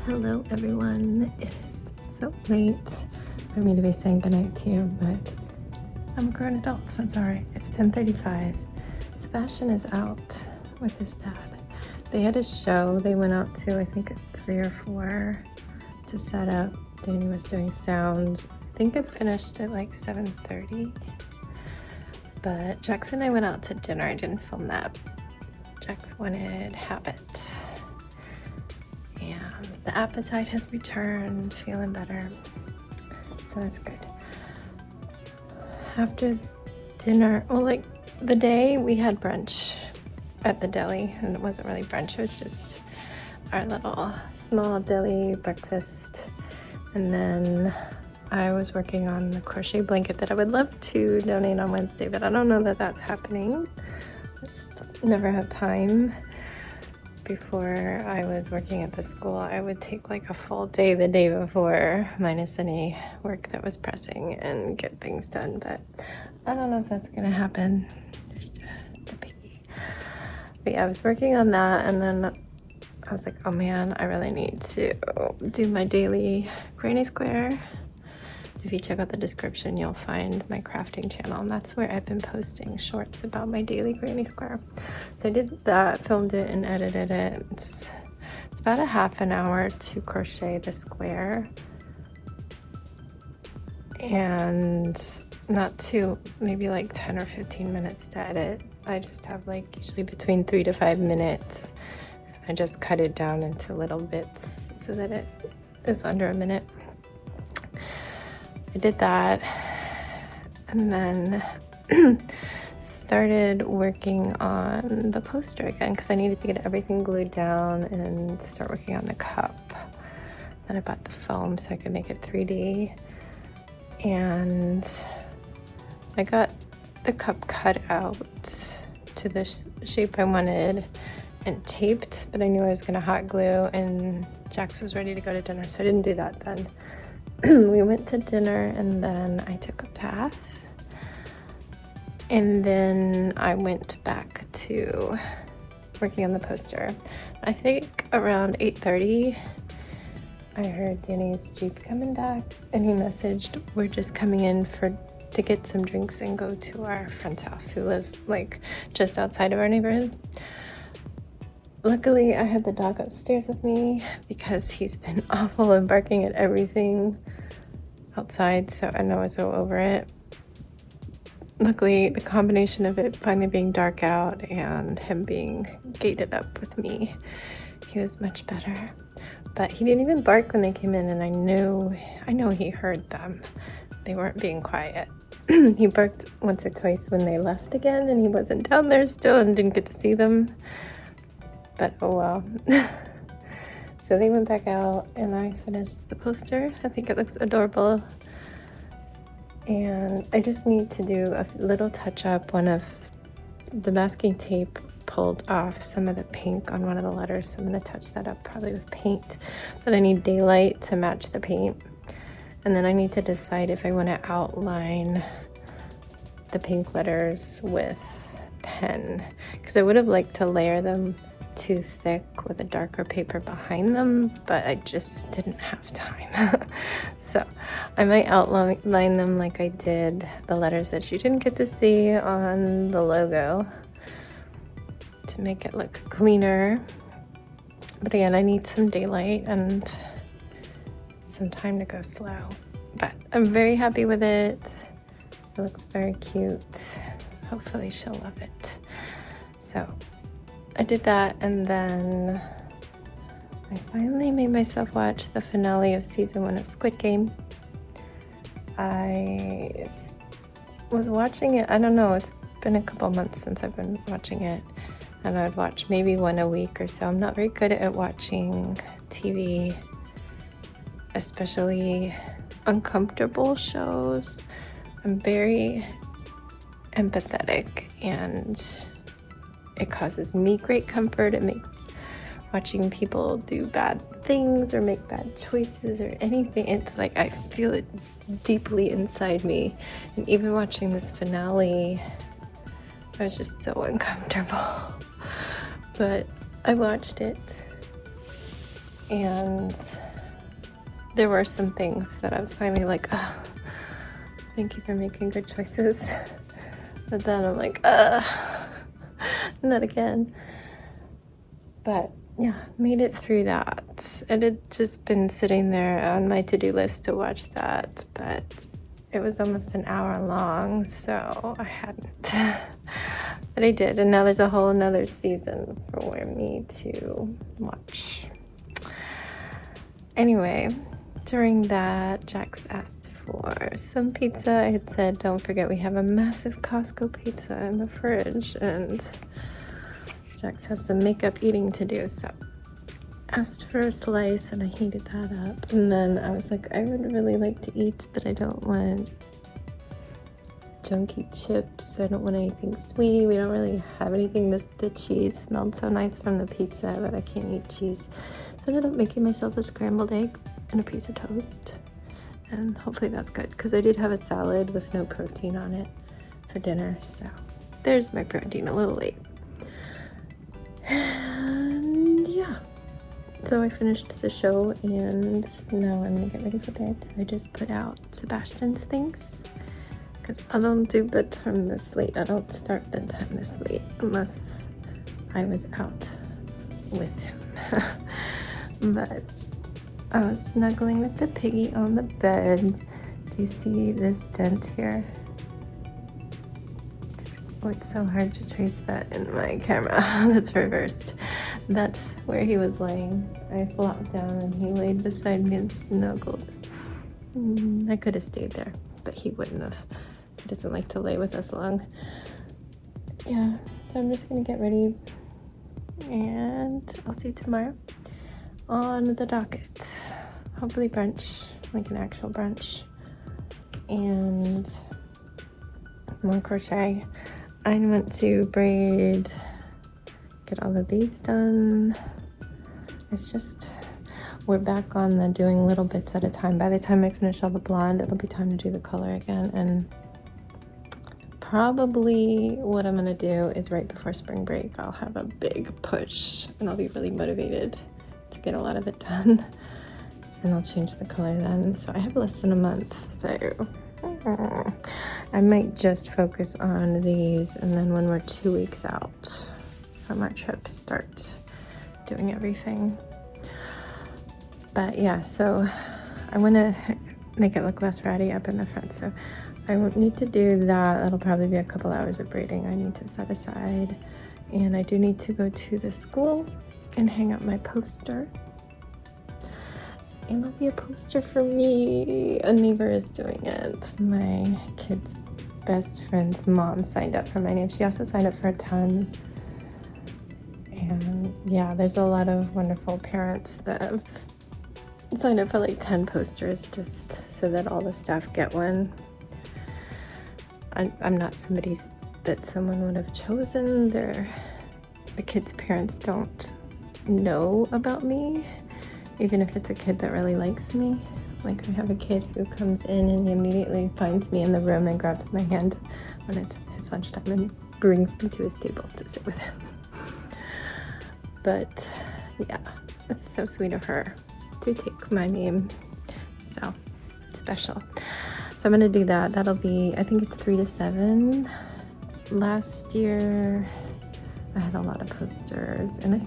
Hello everyone, it is so late for me to be saying goodnight to you, but I'm a grown adult, so it's alright. It's 10:35. Sebastian is out with his dad. They had a show they went out to, I think at 3 or 4 to set up. Danny was doing sound. I think it finished at like 7:30. But Jax and I went out to dinner. I didn't film that. Jax wanted Habit. And the appetite has returned, feeling better. So that's good. After dinner, well, like the day we had brunch at the deli, and it wasn't really brunch, it was just our little small deli breakfast. And then I was working on the crochet blanket that I would love to donate on Wednesday, but I don't know that that's happening. I just never have time. Before I was working at the school, I would take like a full day the day before, minus any work that was pressing, and get things done, but I don't know if that's gonna happen. But yeah, I was working on that, and then I was like, oh man, I really need to do my daily granny square. If you check out the description, you'll find my crafting channel, and that's where I've been posting shorts about my daily granny square. So I did that, filmed it and edited it. It's about a half an hour to crochet the square, and not too, maybe like 10 or 15 minutes to edit. I just have like usually between 3 to 5 minutes. I just cut it down into little bits so that it is under a minute. I did that, and then started working on the poster again because I needed to get everything glued down and start working on the cup. Then I bought the foam so I could make it 3D, and I got the cup cut out to the shape I wanted and taped, but I knew I was going to hot glue, and Jax was ready to go to dinner, so I didn't do that then. We went to dinner, and then I took a bath, and then I went back to working on the poster. I think around 8:30 I heard Danny's Jeep coming back, and he messaged, we're just coming in to get some drinks and go to our friend's house who lives like just outside of our neighborhood. Luckily, I had the dog upstairs with me because he's been awful and barking at everything outside, so I know I was so over it. Luckily, the combination of it finally being dark out and him being gated up with me, he was much better. But he didn't even bark when they came in, and I know he heard them. They weren't being quiet. He barked once or twice when they left again, and he wasn't down there still and didn't get to see them. But oh well. So they went back out, and I finished the poster. I think it looks adorable. And I just need to do a little touch up. One of the masking tape pulled off some of the pink on one of the letters, so I'm going to touch that up probably with paint. But I need daylight to match the paint. And then I need to decide if I want to outline the pink letters with pen, because I would have liked to layer them too thick with a darker paper behind them, but I just didn't have time. So I might outline them like I did the letters that you didn't get to see on the logo to make it look cleaner. But again, I need some daylight and some time to go slow. But I'm very happy with it. It looks very cute. Hopefully she'll love it. So I did that, and then I finally made myself watch the finale of season 1 of Squid Game. I was watching it, I don't know, it's been a couple months since I've been watching it, and I would watch maybe one a week or so. I'm not very good at watching TV, especially uncomfortable shows. I'm very empathetic, and it causes me great comfort. It makes watching people do bad things or make bad choices or anything. It's like I feel it deeply inside me. And even watching this finale, I was just so uncomfortable. But I watched it, And there were some things that I was finally like, oh, thank you for making good choices. But then I'm like, not again. But yeah, made it through that. It had just been sitting there on my to-do list to watch that, but it was almost an hour long, so I hadn't. But I did, and now there's a whole another season for me to watch. Anyway, during that, Jax asked for some pizza. I had said, don't forget we have a massive Costco pizza in the fridge, and Jax has some makeup eating to do, so asked for a slice and I heated that up. And then I was like, I would really like to eat, but I don't want junky chips. I don't want anything sweet. We don't really have anything. The cheese smelled so nice from the pizza, but I can't eat cheese. So I ended up making myself a scrambled egg and a piece of toast. And hopefully that's good, because I did have a salad with no protein on it for dinner. So there's my protein, a little late. And yeah, so I finished the show and now I'm gonna get ready for bed. I just put out Sebastian's things because I don't do bedtime this late. I don't start bedtime this late unless I was out with him. But I was snuggling with the piggy on the bed. Do you see this dent here? Oh, it's so hard to trace that in my camera. That's reversed. That's where he was laying. I flopped down and he laid beside me and snuggled. I could have stayed there, but he wouldn't have. He doesn't like to lay with us long. Yeah, so I'm just gonna get ready and I'll see you tomorrow on the docket. Hopefully brunch, like an actual brunch, and more crochet. I went to braid, get all of these done. It's just, we're back on the doing little bits at a time. By the time I finish all the blonde, it'll be time to do the color again. And probably what I'm gonna do is right before spring break, I'll have a big push and I'll be really motivated to get a lot of it done. And I'll change the color then. So I have less than a month, so I might just focus on these, and then when we're 2 weeks out from our trip, start doing everything. But yeah, so I want to make it look less ratty up in the front, so I won't need to do that. That'll probably be a couple hours of braiding I need to set aside. And I do need to go to the school and hang up my poster. And it'll be a poster for me. A neighbor is doing it. My kid's best friend's mom signed up for my name. She also signed up for a ton. And yeah, there's a lot of wonderful parents that have signed up for like 10 posters just so that all the staff get one. I'm not somebody that someone would have chosen. The kids' parents don't know about me. Even if it's a kid that really likes me. Like I have a kid who comes in and he immediately finds me in the room and grabs my hand when it's his lunchtime and brings me to his table to sit with him. But yeah, it's so sweet of her to take my name. So special. So I'm gonna do that. That'll be, I think it's 3 to 7. Last year I had a lot of posters, and I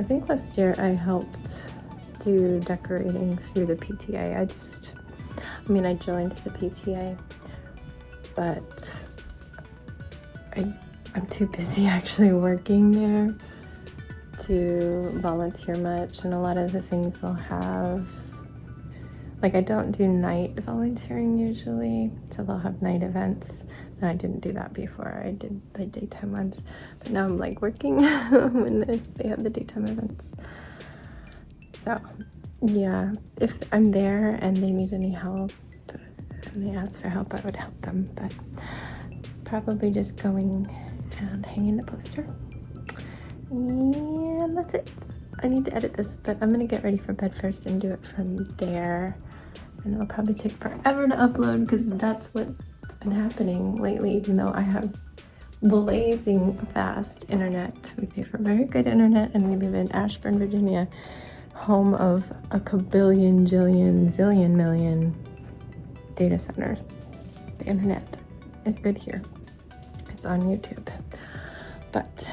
think last year I helped do decorating through the PTA. I joined the PTA, but I'm too busy actually working there to volunteer much, and a lot of the things they'll have, like I don't do night volunteering usually, so they'll have night events. And I didn't do that before. I did the daytime ones, but now I'm like working when they have the daytime events. So yeah, if I'm there and they need any help and they ask for help, I would help them, but probably just going and hanging the poster. And that's it. I need to edit this, but I'm gonna get ready for bed first and do it from there. And it'll probably take forever to upload because that's what's been happening lately, even though I have blazing fast internet. We pay for very good internet, and we live in Ashburn, Virginia, home of a kabillion, jillion, zillion, million data centers. The internet is good here. It's on YouTube. But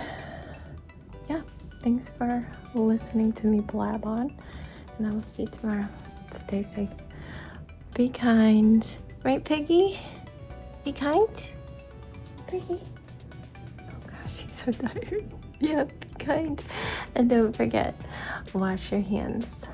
yeah, thanks for listening to me blab on, and I will see you tomorrow. Stay safe. Be kind. Right, Piggy? Be kind? Piggy? Oh gosh, she's so tired. Yeah, be kind. And don't forget, wash your hands.